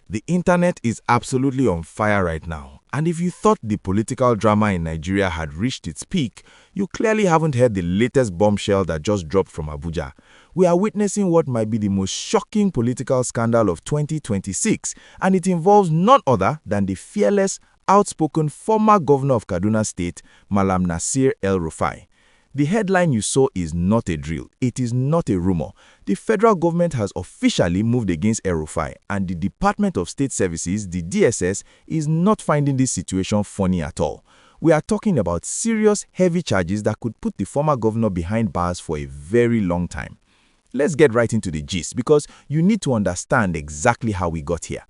The internet is absolutely on fire right now, and if you thought the political drama in Nigeria had reached its peak, you clearly haven't heard the latest bombshell that just dropped from Abuja. We are witnessing what might be the most shocking political scandal of 2026, and it involves none other than the fearless, outspoken former governor of Kaduna State, Malam Nasir El-Rufai. The headline you saw is not a drill. It is not a rumor. The federal government has officially moved against El-Rufai, and the Department of State Services, the DSS, is not finding this situation funny at all. We are talking about serious, heavy charges that could put the former governor behind bars for a very long time. Let's get right into the gist because you need to understand exactly how we got here.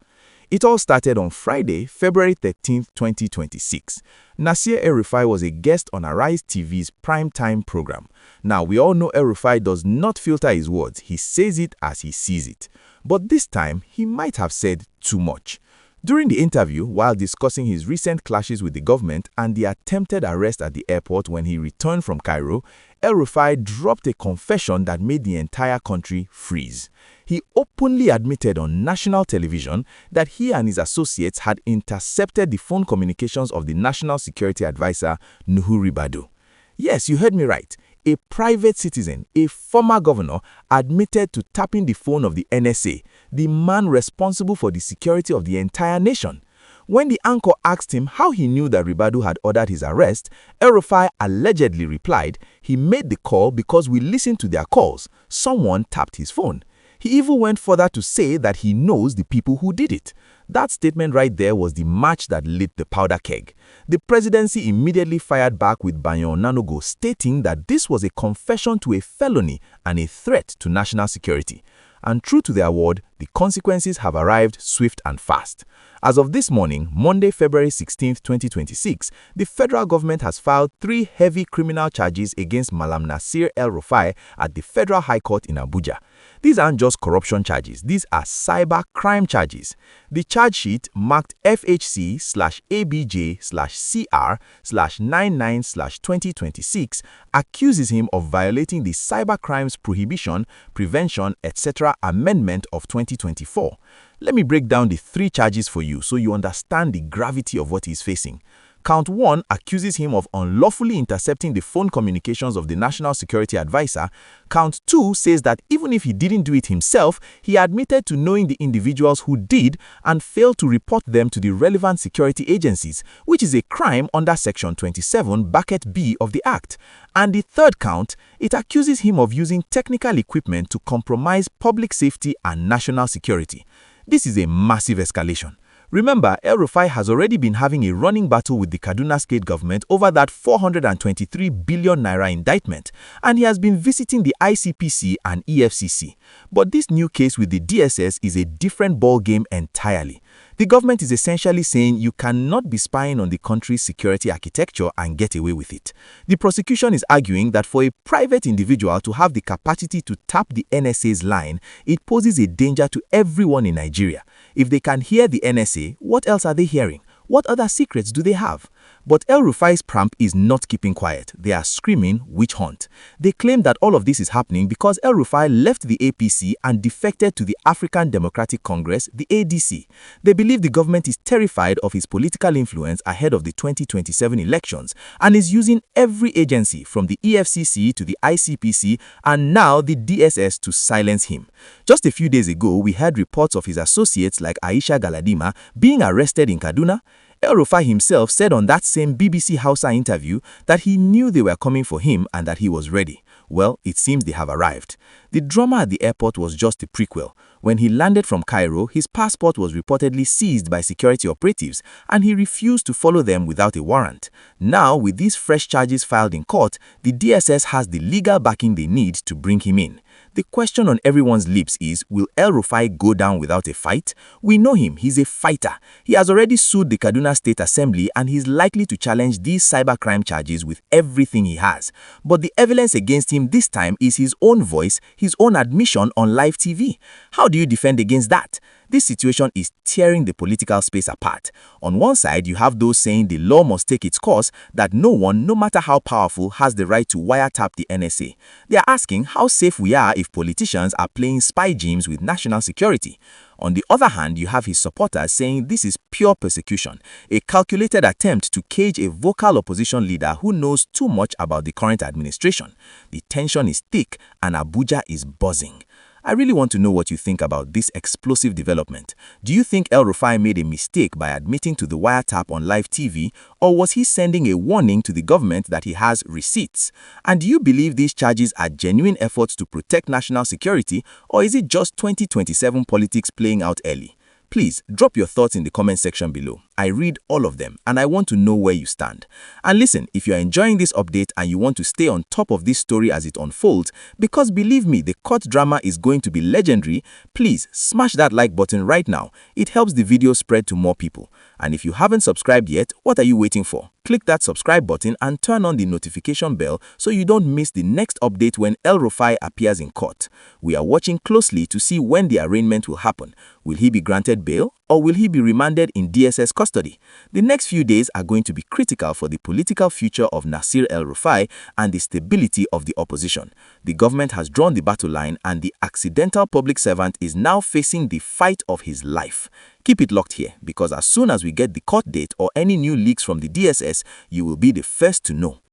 It all started on Friday, February 13, 2026. Nasir El-Rufai was a guest on Arise TV's primetime program. Now, we all know El-Rufai does not filter his words. He says it as he sees it. But this time, he might have said too much. During the interview, while discussing his recent clashes with the government and the attempted arrest at the airport when he returned from Cairo, El-Rufai dropped a confession that made the entire country freeze. He openly admitted on national television that he and his associates had intercepted the phone communications of the National Security Advisor, Nuhu Ribadu. Yes, you heard me right. A private citizen, a former governor, admitted to tapping the phone of the NSA, the man responsible for the security of the entire nation. When the anchor asked him how he knew that Ribadu had ordered his arrest, El-Rufai allegedly replied, "He made the call because we listened to their calls. Someone tapped his phone." He even went further to say that he knows the people who did it. That statement right there was the match that lit the powder keg. The presidency immediately fired back with Banyo Nanogo stating that this was a confession to a felony and a threat to national security. And true to their word, the consequences have arrived swift and fast. As of this morning, Monday, February 16, 2026, the federal government has filed 3 heavy criminal charges against Malam Nasir El-Rufai at the Federal High Court in Abuja. These aren't just corruption charges, these are cybercrime charges. The charge sheet marked FHC/ABJ/CR/99/2026 accuses him of violating the Cybercrimes Prohibition, Prevention, etc. Amendment of 2024. Let me break down the 3 charges for you so you understand the gravity of what he's facing. Count 1 accuses him of unlawfully intercepting the phone communications of the National Security Advisor. Count 2 says that even if he didn't do it himself, he admitted to knowing the individuals who did and failed to report them to the relevant security agencies, which is a crime under Section 27, Bracket B of the Act. And the 3rd count, it accuses him of using technical equipment to compromise public safety and national security. This is a massive escalation. Remember, El-Rufai has already been having a running battle with the Kaduna state government over that 423 billion naira indictment, and he has been visiting the ICPC and EFCC. But this new case with the DSS is a different ballgame entirely. The government is essentially saying you cannot be spying on the country's security architecture and get away with it. The prosecution is arguing that for a private individual to have the capacity to tap the NSA's line, it poses a danger to everyone in Nigeria. If they can hear the NSA, what else are they hearing? What other secrets do they have? But El-Rufai's pramp is not keeping quiet. They are screaming witch hunt. They claim that all of this is happening because El-Rufai left the APC and defected to the African Democratic Congress, the ADC. They believe the government is terrified of his political influence ahead of the 2027 elections and is using every agency from the EFCC to the ICPC and now the DSS to silence him. Just a few days ago, we heard reports of his associates like Aisha Galadima being arrested in Kaduna. El-Rufai himself said on that same BBC Hausa interview that he knew they were coming for him and that he was ready. Well, it seems they have arrived. The drama at the airport was just a prequel. When he landed from Cairo, his passport was reportedly seized by security operatives and he refused to follow them without a warrant. Now, with these fresh charges filed in court, the DSS has the legal backing they need to bring him in. The question on everyone's lips is, will El-Rufai go down without a fight? We know him, he's a fighter. He has already sued the Kaduna State Assembly and he's likely to challenge these cybercrime charges with everything he has. But the evidence against him this time is his own voice, his own admission on live TV. How do you defend against that? This situation is tearing the political space apart. On one side, you have those saying the law must take its course, that no one, no matter how powerful, has the right to wiretap the NSA. They are asking how safe we are if politicians are playing spy games with national security. On the other hand, you have his supporters saying this is pure persecution, a calculated attempt to cage a vocal opposition leader who knows too much about the current administration. The tension is thick and Abuja is buzzing. I really want to know what you think about this explosive development. Do you think El-Rufai made a mistake by admitting to the wiretap on live TV, or was he sending a warning to the government that he has receipts? And do you believe these charges are genuine efforts to protect national security, or is it just 2027 politics playing out early? Please drop your thoughts in the comment section below. I read all of them and I want to know where you stand. And listen, if you're enjoying this update and you want to stay on top of this story as it unfolds, because believe me, the court drama is going to be legendary, please smash that like button right now. It helps the video spread to more people. And if you haven't subscribed yet, what are you waiting for? Click that subscribe button and turn on the notification bell so you don't miss the next update when El-Rufai appears in court. We are watching closely to see when the arraignment will happen. Will he be granted bail or will he be remanded in DSS custody? The next few days are going to be critical for the political future of Nasir El-Rufai and the stability of the opposition. The government has drawn the battle line and the accidental public servant is now facing the fight of his life. Keep it locked here because as soon as we get the court date or any new leaks from the DSS, you will be the first to know.